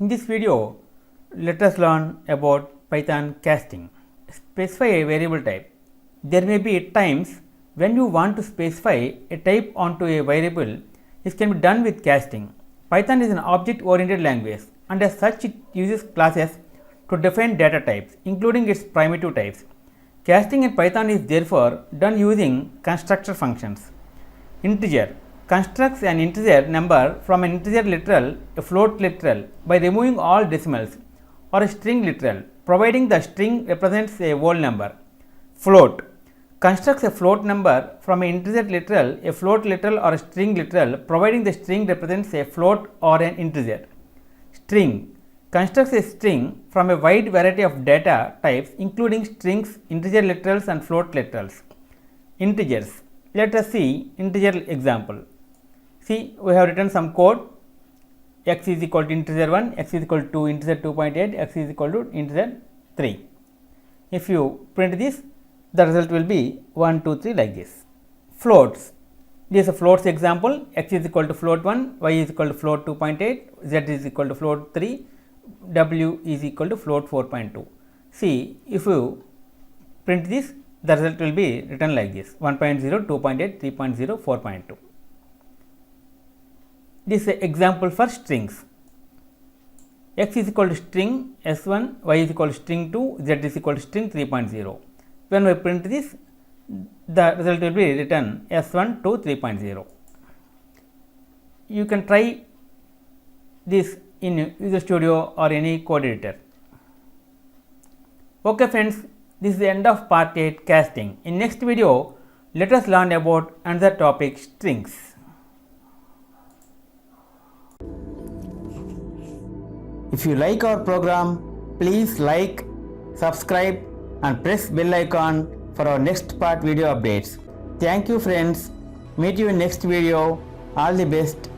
this video, let us learn about Python casting. Specify a variable type. There may be times when you want to specify a type onto a variable. This can be done with casting. Python is an object oriented language, and as such it uses classes to define data types, including its primitive types. Casting in Python is therefore done using constructor functions. Integer constructs an integer number from an integer literal, a float literal, by removing all decimals, or a string literal, providing the string represents a whole number. Float constructs a float number from an integer literal, a float literal, or a string literal, providing the string represents a float or an integer. String constructs a string from a wide variety of data types, including strings, integer literals, and float literals. Integers. Let us see integer example. See, we have written some code. X is equal to integer 1, x is equal to integer 2.8, x is equal to integer 3. If you print this, the result will be 1, 2, 3 like this. Floats. This is a floats example. X is equal to float 1, y is equal to float 2.8, z is equal to float 3, w is equal to float 4.2. See, if you print this, the result will be written like this: 1.0, 2.8, 3.0, 4.2. This is an example for strings. X is equal to string s1, y is equal to string 2, z is equal to string 3.0. When we print this, the result will be written s1 to 3.0. You can try this in Visual Studio or any code editor. Okay friends, this is the end of part 8 casting. In next video, let us learn about another topic, strings. If you like our program, please like, subscribe and press bell icon for our next part video updates. Thank you friends. Meet you in next video. All the best.